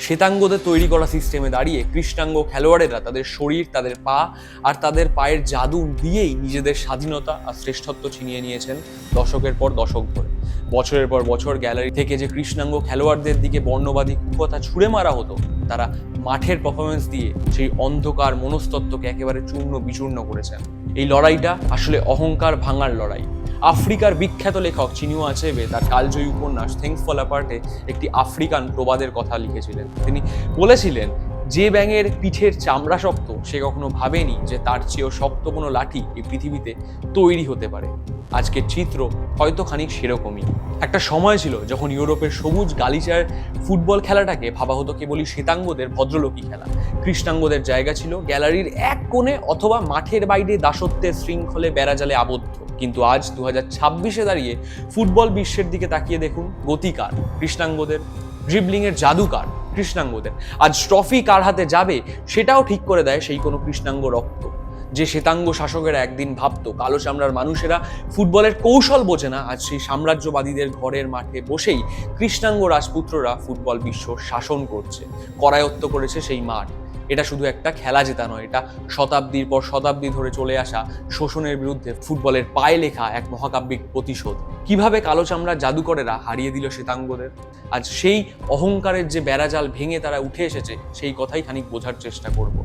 শ্বেতাঙ্গদের তৈরি করা সিস্টেমে দাঁড়িয়ে কৃষ্ণাঙ্গ খেলোয়াড়েরা তাদের শরীর, তাদের পা আর তাদের পায়ের জাদু দিয়েই নিজেদের স্বাধীনতা আর শ্রেষ্ঠত্ব ছিনিয়ে নিয়েছেন দশকের পর দশক ধরে। বছরের পর বছর গ্যালারি থেকে যে কৃষ্ণাঙ্গ খেলোয়াড়দের দিকে বর্ণবাদী কুকথা ছুঁড়ে মারা হতো, তারা মাঠের পারফরমেন্স দিয়ে সেই অন্ধকার মনস্তত্ত্বকে একেবারে চূর্ণ বিচূর্ণ করেছেন। এই লড়াইটা আসলে অহংকার ভাঙার লড়াই। আফ্রিকার বিখ্যাত লেখক চিনুয়া আচেবে তার কালজয়ী উপন্যাস থিংস ফল অ্যাপার্টে একটি আফ্রিকান প্রবাদের কথা লিখেছিলেন। তিনি বলেছিলেন, যে ব্যাঙের পিঠের চামড়া শক্ত সে কখনো ভাবেনি যে তার চেয়েও শক্ত কোনো লাঠি এই পৃথিবীতে তৈরি হতে পারে। আজকের চিত্র হয়তো খানিক সেরকমই। একটা সময় ছিল যখন ইউরোপের সবুজ গালিচার ফুটবল খেলাটাকে ভাবা হতো কেবলই শ্বেতাঙ্গদের ভদ্রলোকী খেলা। কৃষ্ণাঙ্গদের জায়গা ছিল গ্যালারির এক কোণে অথবা মাঠের বাইরে দাসত্বের শৃঙ্খলে বেড়াজালে আবদ্ধ। কিন্তু আজ 2026-এ দাঁড়িয়ে ফুটবল বিশ্বের দিকে তাকিয়ে দেখুন, গতিকার কৃষ্ণাঙ্গদের, ড্রিবলিংয়ের জাদুকার কৃষ্ণাঙ্গদের। আজ ট্রফি কার হাতে যাবে সেটাও ঠিক করে দেয় সেই কোনো কৃষ্ণাঙ্গ রক্ত। যে শ্বেতাঙ্গ শাসকেরা একদিন ভাবতো কালো চামড়ার মানুষেরা ফুটবলের কৌশল বোঝে না, আজ সেই সাম্রাজ্যবাদীদের ঘরের মাঠে বসেই কৃষ্ণাঙ্গ রাজপুত্ররা ফুটবল বিশ্ব শাসন করছে, করায়ত্ত করেছে সেই মাঠ। এটা শুধু একটা খেলা জেতা নয়, এটা শতাব্দীর পর শতাব্দী ধরে চলে আসা শোষণের বিরুদ্ধে ফুটবলের পায়ে লেখা এক মহাকাব্যিক প্রতিশোধ। কিভাবে কালো চামড়ার জাদুকরেরা হারিয়ে দিল শ্বেতাঙ্গদের, আজ সেই অহংকারের যে বেড়াজাল ভেঙে তারা উঠে এসেছে সেই কথাই খানিক বোঝার চেষ্টা করব।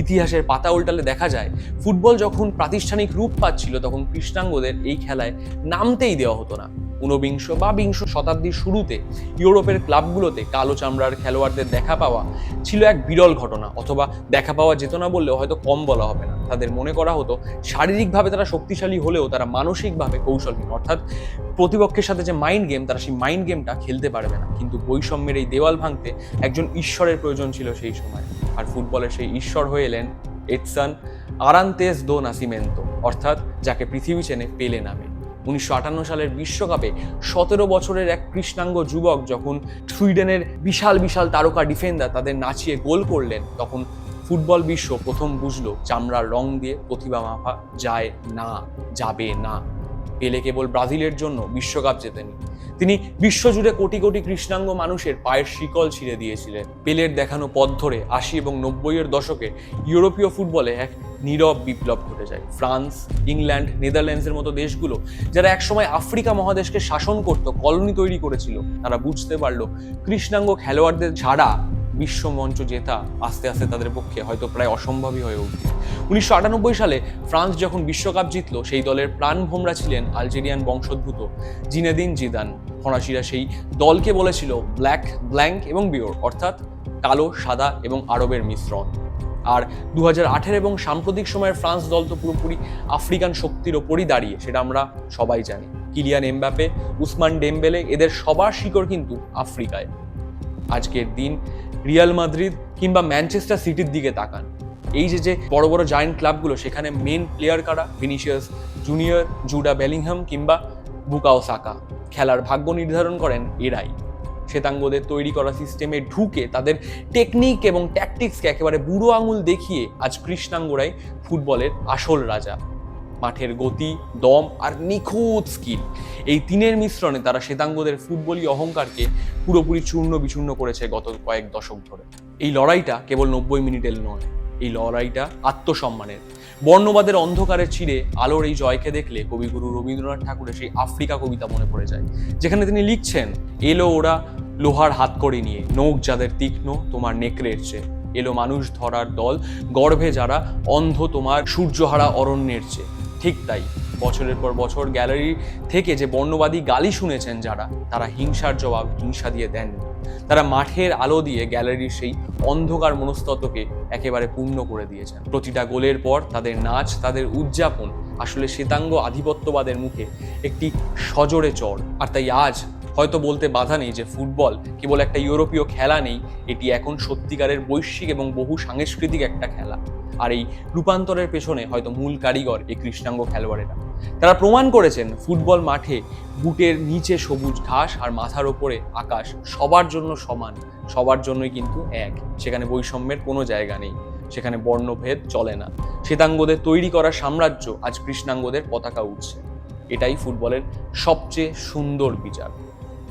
ইতিহাসের পাতা উল্টালে দেখা যায়, ফুটবল যখন প্রাতিষ্ঠানিক রূপ পাচ্ছিল তখন কৃষ্ণাঙ্গদের এই খেলায় নামতেই দেওয়া হতো না। ঊনবিংশ বা বিংশ শতাব্দীর শুরুতে ইউরোপের ক্লাবগুলোতে কালো চামড়ার খেলোয়াড়দের দেখা পাওয়া ছিল এক বিরল ঘটনা, অথবা দেখা পাওয়া যেত না বললেও হয়তো কম বলা হবে না। তাদের মনে করা হতো শারীরিকভাবে তারা শক্তিশালী হলেও তারা মানসিকভাবে কৌশলহীন, অর্থাৎ প্রতিপক্ষের সাথে যে মাইন্ড গেম, তারা সেই মাইন্ড গেমটা খেলতে পারবে না। কিন্তু বৈষম্যের এই দেওয়াল ভাঙতে একজন ঈশ্বরের প্রয়োজন ছিল সেই সময়, আর ফুটবলের সেই ঈশ্বর হয়ে এলেন এডসন আরান্তেস দো নাসিমেন্তো, অর্থাৎ যাকে পৃথিবী চেনে পেলে নামে। 1958 সালের বিশ্বকাপে 17 বছরের এক কৃষ্ণাঙ্গ যুবক যখন সুইডেনের বিশাল বিশাল তারকা ডিফেন্ডার তাদের নাচিয়ে গোল করলেন, তখন ফুটবল বিশ্ব প্রথম বুঝলো চামড়ার রং দিয়ে প্রতিভা মাপা যায় না, যাবে না। পেলে কেবল ব্রাজিলের জন্য বিশ্বকাপ জেতেনি, তিনি বিশ্বজুড়ে কোটি কোটি কৃষ্ণাঙ্গ মানুষের পায়ের শিকল ছিঁড়ে দিয়েছিলেন। পেলের দেখানো পথ ধরে 80 এবং 90-এর দশকে ইউরোপীয় ফুটবলে এক নীরব বিপ্লব ঘটে যায়। ফ্রান্স, ইংল্যান্ড, নেদারল্যান্ডসের মতো দেশগুলো যারা একসময় আফ্রিকা মহাদেশকে শাসন করত, কলোনি তৈরি করেছিল, তারা বুঝতে পারলো কৃষ্ণাঙ্গ খেলোয়াড়দের ছাড়া বিশ্বমঞ্চ জেতা আস্তে আস্তে তাদের পক্ষে হয়তো প্রায় অসম্ভবই হয়ে উঠবে। 1998 সালে ফ্রান্স যখন বিশ্বকাপ জিতলো, সেই দলের প্রাণভোমরা ছিলেন আলজেরিয়ান বংশোদ্ভূত জিনেদিন জিদান। ফরাসিরা সেই দলকে বলেছিল ব্ল্যাক, ব্ল্যাঙ্ক এবং বিওর, অর্থাৎ কালো, সাদা এবং আরবের মিশ্রণ। আর 2018 এবং সাম্প্রতিক সময়ের ফ্রান্স দল তো পুরোপুরি আফ্রিকান শক্তির ওপরই দাঁড়িয়ে, সেটা আমরা সবাই জানি। কিলিয়ান এমবাপে, উসমান ডেমবেলে, এদের সবার শিকড় কিন্তু আফ্রিকায়। আজকের দিন রিয়াল মাদ্রিদ কিংবা ম্যানচেস্টার সিটির দিকে তাকান, এই যে বড় বড় জায়ান্ট ক্লাবগুলো, সেখানে মেন প্লেয়ার কারা? ভিনিসিয়াস জুনিয়র, জুডা বেলিংহাম কিংবা বুকাও সাকা। খেলার ভাগ্য নির্ধারণ করেন এরাই। শ্বেতাঙ্গদের তৈরি করা সিস্টেমে ঢুকে তাদের টেকনিক এবং ট্যাকটিক্সকে একেবারে বুড়ো আঙুল দেখিয়ে আজ কৃষ্ণাঙ্গরাই ফুটবলের আসল রাজা। মাঠের গতি, দম আর নিখুঁত স্কিল, এই তিনের মিশ্রণে তারা শ্বেতাঙ্গদের ফুটবলি অহংকারকে পুরোপুরি চূর্ণ বিচূর্ণ করেছে গত কয়েক দশক ধরে। এই লড়াইটা কেবল 90 মিনিটের নয়, এই লড়াইটা আত্মসম্মানের। বর্ণবাদের অন্ধকারে ছিঁড়ে আলোর এই জয়কে দেখলে কবিগুরু রবীন্দ্রনাথ ঠাকুরের সেই আফ্রিকা কবিতা মনে পড়ে যায়, যেখানে তিনি লিখছেন, এলো ওরা লোহার হাত করে নিয়ে, নখ যাদের তীক্ষ্ণ তোমার নেকড়ের চেয়ে, এলো মানুষ ধরার দল, গর্ভে যারা অন্ধ তোমার সূর্যহারা অরণ্যের চেয়ে। ঠিক তাই, বছরের পর বছর গ্যালারি থেকে যে বর্ণবাদী গালি শুনেছেন যারা, তারা হিংসার জবাব হিংসা দিয়ে দেননি। তারা মাঠের আলো দিয়ে গ্যালারির সেই অন্ধকার মনস্তত্ত্বকে একেবারে পূর্ণ করে দিয়েছেন। প্রতিটা গোলের পর তাদের নাচ, তাদের উদযাপন আসলে শ্বেতাঙ্গ আধিপত্যবাদের মুখে একটি সজোরে চড়। আর তাই আজ হয়তো বলতে বাধা নেই যে ফুটবল কেবল একটা ইউরোপীয় খেলা নেই, এটি এখন সত্যিকারের বৈশ্বিক এবং বহু সাংস্কৃতিক একটা খেলা। আর এই রূপান্তরের পেছনে হয়তো মূল কারিগর এই কৃষ্ণাঙ্গ খেলোয়াড়েরা। তারা প্রমাণ করেছেন ফুটবল মাঠে বুটের নিচে সবুজ ঘাস আর মাথার ওপরে আকাশ সবার জন্য সমান, সবার জন্যই কিন্তু এক। সেখানে বৈষম্যের কোনো জায়গা নেই, সেখানে বর্ণভেদ চলে না। শ্বেতাঙ্গদের তৈরি করা সাম্রাজ্য আজ কৃষ্ণাঙ্গদের পতাকা উঠছে। এটাই ফুটবলের সবচেয়ে সুন্দর বিচার।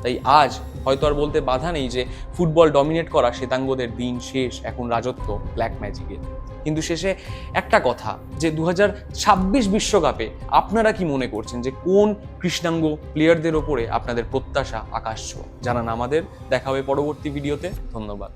তাই আজ হয়তো আর বলতে বাধা নেই যে ফুটবল ডমিনেট করা শ্বেতাঙ্গদের দিন শেষ, এখন রাজত্ব ব্ল্যাক ম্যাজিকের। কিন্তু শেষে একটা কথা, যে 2026 বিশ্বকাপে আপনারা কি মনে করছেন যে কোন কৃষ্ণাঙ্গ প্লেয়ারদের ওপরে আপনাদের প্রত্যাশা আকাশ ছোঁয়া? জানান আমাদের। দেখা হবে পরবর্তী ভিডিওতে। ধন্যবাদ।